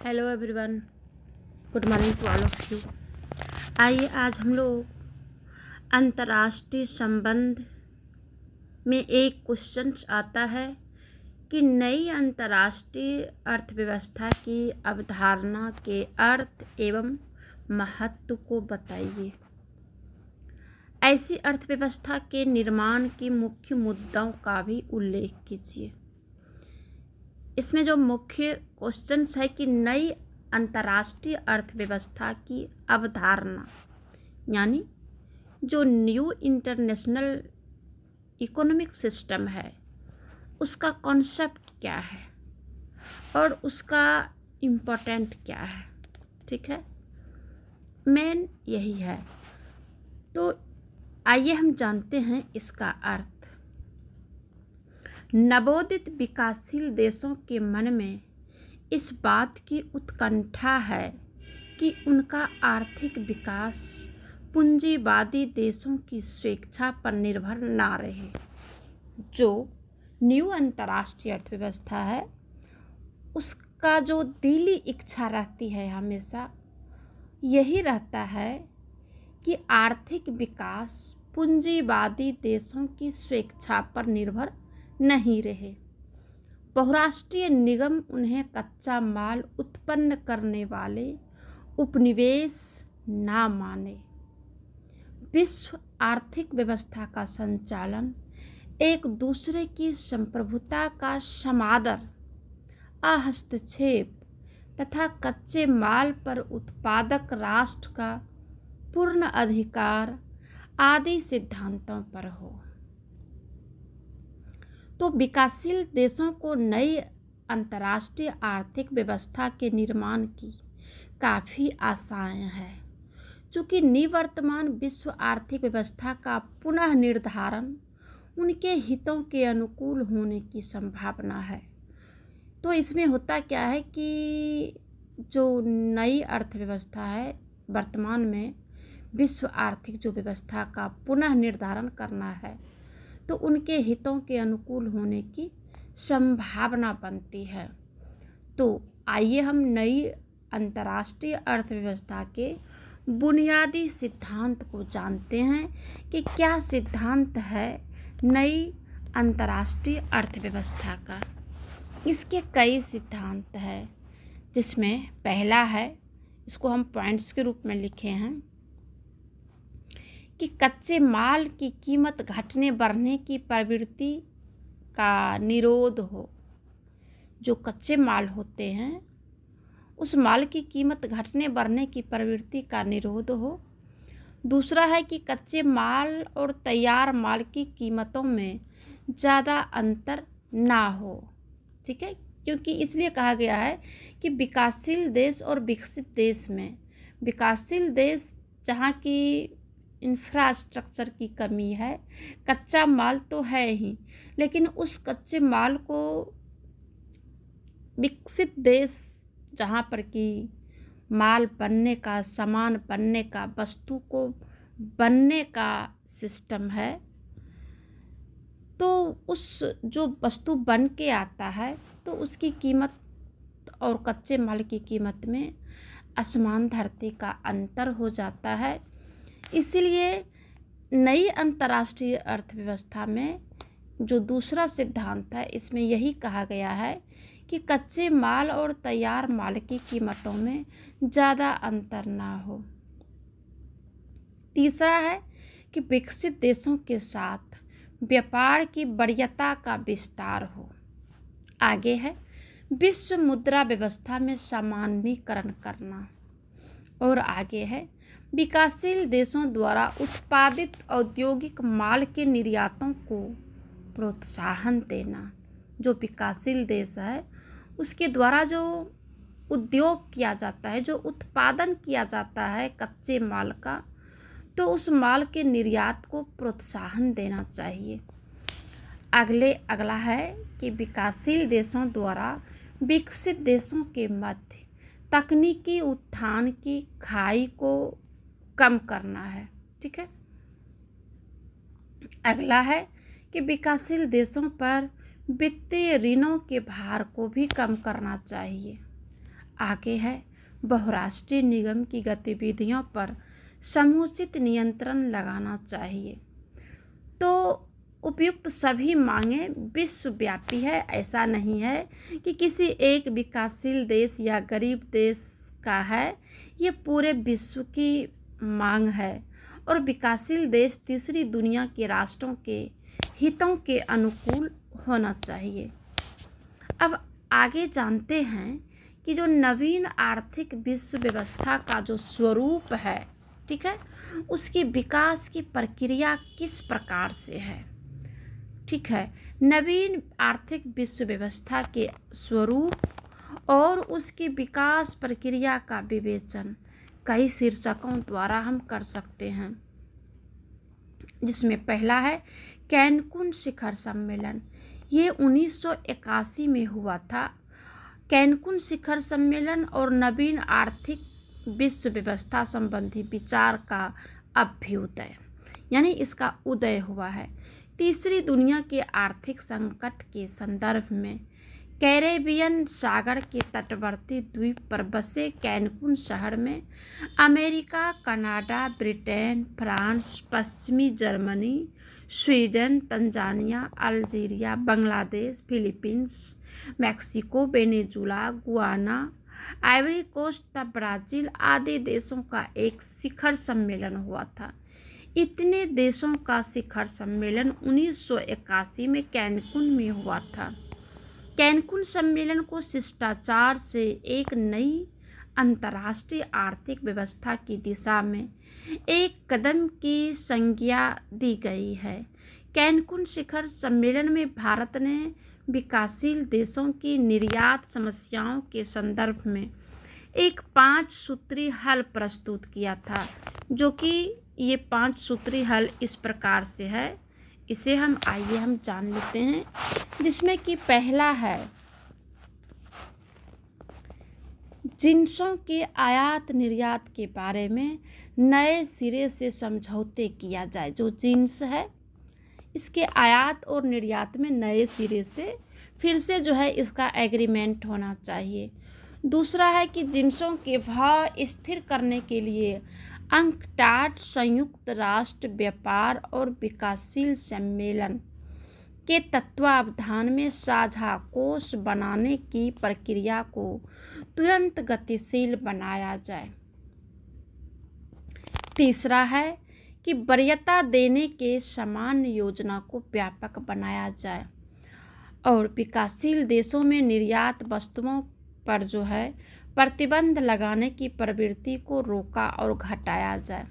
Hello everyone, good morning to all of you. आइए आज हम लोग अंतर्राष्ट्रीय संबंध में एक क्वेश्चन आता है कि नई अंतर्राष्ट्रीय अर्थव्यवस्था की अवधारणा के अर्थ एवं महत्व को बताइए। ऐसी अर्थव्यवस्था के निर्माण के मुख्य मुद्दों का भी उल्लेख कीजिए। इसमें जो मुख्य क्वेश्चन है कि नई अंतर्राष्ट्रीय अर्थव्यवस्था की अवधारणा यानी जो न्यू इंटरनेशनल इकोनॉमिक सिस्टम है उसका कॉन्सेप्ट क्या है और उसका इम्पोर्टेंट क्या है। ठीक है, मेन यही है। तो आइए हम जानते हैं इसका अर्थ। नवोदित विकासशील देशों के मन में इस बात की उत्कंठा है कि उनका आर्थिक विकास पूंजीवादी देशों की स्वेच्छा पर निर्भर ना रहे। जो न्यू अंतर्राष्ट्रीय अर्थव्यवस्था है उसका जो दिली इच्छा रहती है हमेशा यही रहता है कि आर्थिक विकास पूंजीवादी देशों की स्वेच्छा पर निर्भर नहीं रहे। बहुराष्ट्रीय निगम उन्हें कच्चा माल उत्पन्न करने वाले उपनिवेश ना माने। विश्व आर्थिक व्यवस्था का संचालन एक दूसरे की संप्रभुता का समादर, हस्तक्षेप तथा कच्चे माल पर उत्पादक राष्ट्र का पूर्ण अधिकार आदि सिद्धांतों पर हो। तो विकासशील देशों को नई अंतर्राष्ट्रीय आर्थिक व्यवस्था के निर्माण की काफ़ी आशाएं हैं, चूँकि निवर्तमान विश्व आर्थिक व्यवस्था का पुनः निर्धारण उनके हितों के अनुकूल होने की संभावना है। तो इसमें होता क्या है कि जो नई अर्थव्यवस्था है वर्तमान में विश्व आर्थिक जो व्यवस्था का पुनः निर्धारण करना है तो उनके हितों के अनुकूल होने की संभावना बनती है। तो आइए हम नई अंतर्राष्ट्रीय अर्थव्यवस्था के बुनियादी सिद्धांत को जानते हैं कि क्या सिद्धांत है नई अंतर्राष्ट्रीय अर्थव्यवस्था का। इसके कई सिद्धांत हैं, जिसमें पहला है, इसको हम पॉइंट्स के रूप में लिखे हैं कि कच्चे माल की कीमत घटने बढ़ने की प्रवृत्ति का निरोध हो। जो कच्चे माल होते हैं उस माल की कीमत घटने बढ़ने की प्रवृत्ति का निरोध हो। दूसरा है कि कच्चे माल और तैयार माल की कीमतों में ज़्यादा अंतर ना हो। ठीक है, क्योंकि इसलिए कहा गया है कि विकासशील देश और विकसित देश में, विकासशील देश जहाँ की इंफ्रास्ट्रक्चर की कमी है, कच्चा माल तो है ही, लेकिन उस कच्चे माल को विकसित देश जहाँ पर कि माल बनने का, सामान बनने का, वस्तु को बनने का सिस्टम है, तो उस जो वस्तु बन के आता है तो उसकी कीमत और कच्चे माल की कीमत में आसमान धरती का अंतर हो जाता है। इसीलिए नई अंतर्राष्ट्रीय अर्थव्यवस्था में जो दूसरा सिद्धांत है इसमें यही कहा गया है कि कच्चे माल और तैयार माल की कीमतों में ज़्यादा अंतर ना हो। तीसरा है कि विकसित देशों के साथ व्यापार की वरीयता का विस्तार हो। आगे है विश्व मुद्रा व्यवस्था में सामान्यीकरण करना। और आगे है विकासशील देशों द्वारा उत्पादित औद्योगिक माल के निर्यातों को प्रोत्साहन देना। जो विकासशील देश है उसके द्वारा जो उद्योग किया जाता है, जो उत्पादन किया जाता है कच्चे माल का, तो उस माल के निर्यात को प्रोत्साहन देना चाहिए। अगला है कि विकासशील देशों द्वारा विकसित देशों के मध्य तकनीकी उत्थान की खाई को कम करना है। ठीक है, अगला है कि विकासशील देशों पर वित्तीय ऋणों के भार को भी कम करना चाहिए। आगे है, बहुराष्ट्रीय निगम की गतिविधियों पर समुचित नियंत्रण लगाना चाहिए। तो उपयुक्त सभी मांगें विश्वव्यापी है। ऐसा नहीं है कि किसी एक विकासशील देश या गरीब देश का है, ये पूरे विश्व की मांग है और विकासशील देश तीसरी दुनिया के राष्ट्रों के हितों के अनुकूल होना चाहिए। अब आगे जानते हैं कि जो नवीन आर्थिक विश्व व्यवस्था का जो स्वरूप है, ठीक है, उसकी विकास की प्रक्रिया किस प्रकार से है। ठीक है, नवीन आर्थिक विश्व व्यवस्था के स्वरूप और उसकी विकास प्रक्रिया का विवेचन कई शीर्षकों द्वारा हम कर सकते हैं, जिसमें पहला है कैनकुन शिखर सम्मेलन। ये 1981 में हुआ था। कैनकुन शिखर सम्मेलन और नवीन आर्थिक विश्व व्यवस्था संबंधी विचार का अभ्युदय, यानी इसका उदय हुआ है तीसरी दुनिया के आर्थिक संकट के संदर्भ में। कैरेबियन सागर के तटवर्ती द्वीप पर बसे कैनकुन शहर में अमेरिका, कनाडा, ब्रिटेन, फ्रांस, पश्चिमी Germany, Sweden, Tanzania, Algeria, Bangladesh, Philippines, Mexico, Venezuela, Guyana, Ivory Coast तथा ब्राज़ील आदि देशों का एक शिखर सम्मेलन हुआ था। इतने देशों का शिखर सम्मेलन 1981 में कैनकुन में हुआ था। कैनकुन सम्मेलन को शिष्टाचार से एक नई अंतर्राष्ट्रीय आर्थिक व्यवस्था की दिशा में एक कदम की संज्ञा दी गई है। कैनकुन शिखर सम्मेलन में भारत ने विकासशील देशों की निर्यात समस्याओं के संदर्भ में एक 5 सूत्री हल प्रस्तुत किया था, जो कि ये 5 सूत्री हल इस प्रकार से है। इसे हम जान लेते हैं, जिसमें कि पहला है जिन्सों के आयात निर्यात के बारे में नए सिरे से समझौते किया जाए। जो जिन्स है, इसके आयात और निर्यात में नए सिरे से फिर से जो है इसका एग्रीमेंट होना चाहिए। दूसरा है कि जिन्सों के भाव स्थिर करने के लिए अंकटाड संयुक्त राष्ट्र व्यापार और विकासशील सम्मेलन के तत्वावधान में साझा कोष बनाने की प्रक्रिया को तुरंत गतिशील बनाया जाए। तीसरा है कि वरीयता देने के समान योजना को व्यापक बनाया जाए और विकासशील देशों में निर्यात वस्तुओं पर जो है प्रतिबंध लगाने की प्रवृत्ति को रोका और घटाया जाए।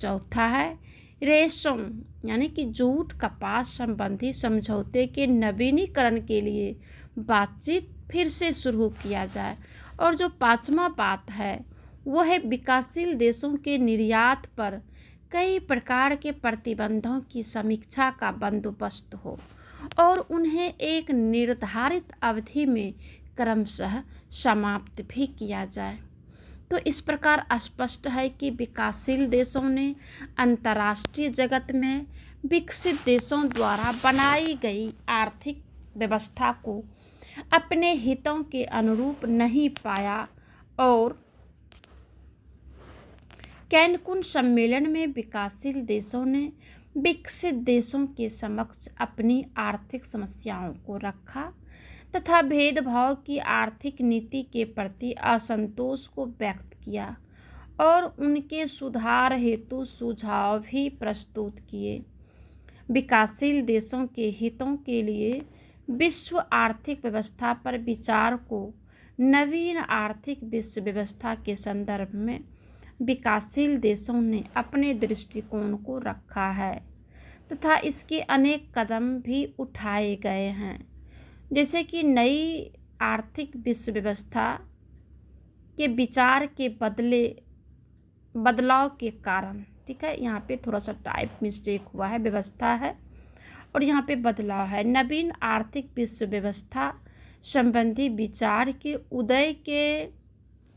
चौथा है रेशम यानी कि जूट कपास संबंधी समझौते के नवीनीकरण के लिए बातचीत फिर से शुरू किया जाए। और जो पांचवा बात है वो है विकासशील देशों के निर्यात पर कई प्रकार के प्रतिबंधों की समीक्षा का बंदोबस्त हो और उन्हें एक निर्धारित अवधि में क्रमशः समाप्त भी किया जाए। तो इस प्रकार स्पष्ट है कि विकासशील देशों ने अंतर्राष्ट्रीय जगत में विकसित देशों द्वारा बनाई गई आर्थिक व्यवस्था को अपने हितों के अनुरूप नहीं पाया और कैनकुन सम्मेलन में विकासशील देशों ने विकसित देशों के समक्ष अपनी आर्थिक समस्याओं को रखा तथा भेदभाव की आर्थिक नीति के प्रति असंतोष को व्यक्त किया और उनके सुधार हेतु सुझाव भी प्रस्तुत किए। विकासशील देशों के हितों के लिए विश्व आर्थिक व्यवस्था पर विचार को नवीन आर्थिक विश्व व्यवस्था के संदर्भ में विकासशील देशों ने अपने दृष्टिकोण को रखा है तथा इसके अनेक कदम भी उठाए गए हैं, जैसे कि नई आर्थिक विश्व व्यवस्था के विचार के बदलाव के कारण। ठीक है, यहाँ पे थोड़ा सा टाइप मिस्टेक हुआ है, व्यवस्था है और यहाँ पे बदलाव है। नवीन आर्थिक विश्व व्यवस्था संबंधी विचार के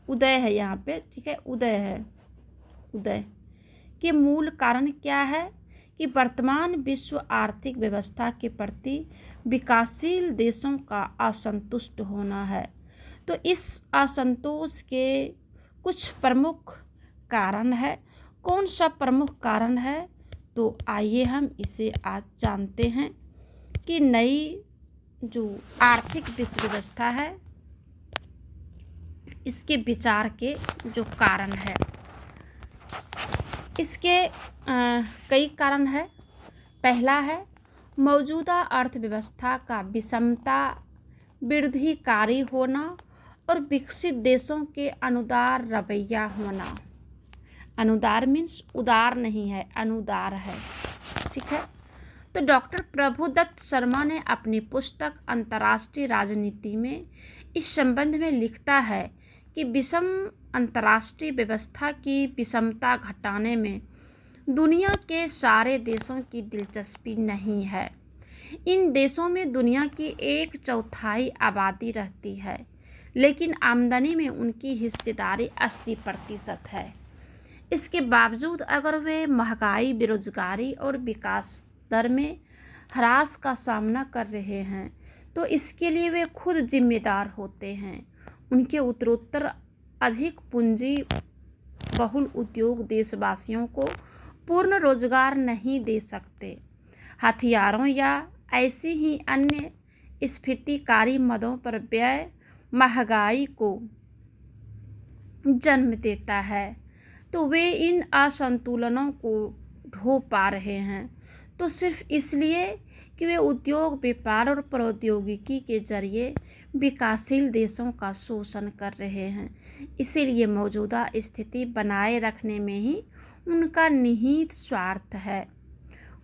उदय है यहाँ पे। ठीक है, उदय के मूल कारण क्या है कि वर्तमान विश्व आर्थिक व्यवस्था के प्रति विकासशील देशों का असंतुष्ट होना है, तो इस असंतोष के कुछ प्रमुख कारण है। कौन सा प्रमुख कारण है? तो आइए हम इसे आज जानते हैं कि नई जो आर्थिक विश्व व्यवस्था है इसके विचार के जो कारण है। इसके कई कारण है। पहला है मौजूदा अर्थव्यवस्था का विषमता, वृद्धिकारी होना और विकसित देशों के अनुदार रवैया होना। अनुदार मीन्स उदार नहीं है, अनुदार है, ठीक है। तो डॉक्टर प्रभुदत्त शर्मा ने अपनी पुस्तक अंतर्राष्ट्रीय राजनीति में इस संबंध में लिखता है कि विषम अंतर्राष्ट्रीय व्यवस्था की विषमता घटाने में दुनिया के सारे देशों की दिलचस्पी नहीं है। इन देशों में दुनिया की 1/4 आबादी रहती है, लेकिन आमदनी में उनकी हिस्सेदारी 80% है। इसके बावजूद अगर वे महंगाई, बेरोजगारी और विकास दर में ह्रास का सामना कर रहे हैं तो इसके लिए वे खुद जिम्मेदार होते हैं। उनके उत्तरोत्तर अधिक पूंजी बहुल उद्योग देशवासियों को पूर्ण रोजगार नहीं दे सकते। हथियारों या ऐसी ही अन्य स्फीतिकारी मदों पर व्यय महंगाई को जन्म देता है, तो वे इन असंतुलनों को ढो पा रहे हैं तो सिर्फ इसलिए कि वे उद्योग, व्यापार और प्रौद्योगिकी के जरिए विकासशील देशों का शोषण कर रहे हैं। इसीलिए मौजूदा स्थिति बनाए रखने में ही उनका निहित स्वार्थ है।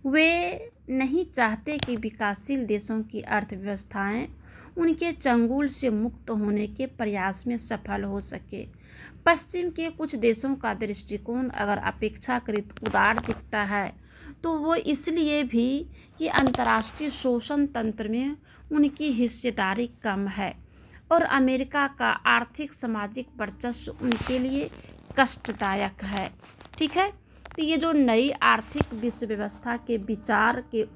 वे नहीं चाहते कि विकासशील देशों की अर्थव्यवस्थाएं उनके चंगुल से मुक्त होने के प्रयास में सफल हो सके। पश्चिम के कुछ देशों का दृष्टिकोण अगर अपेक्षाकृत उदार दिखता है तो वो इसलिए भी कि अंतर्राष्ट्रीय शोषण तंत्र में उनकी हिस्सेदारी कम है और अमेरिका का आर्थिक सामाजिक वर्चस्व उनके लिए कष्टदायक है, ठीक है। तो ये जो नई आर्थिक विश्व व्यवस्था के विचार के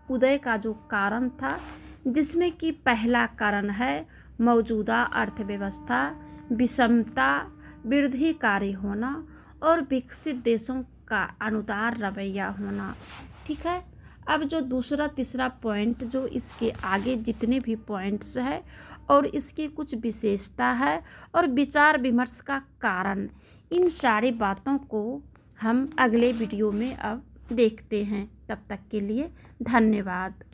उदय का जो कारण था, जिसमें कि पहला कारण है मौजूदा अर्थव्यवस्था विषमता, वृद्धिकारी होना और विकसित देशों का अनुदार रवैया होना, ठीक है। अब जो दूसरा तीसरा पॉइंट जो इसके आगे जितने भी पॉइंट्स है और इसकी कुछ विशेषता है और विचार विमर्श का कारण, इन सारी बातों को हम अगले वीडियो में अब देखते हैं। तब तक के लिए धन्यवाद।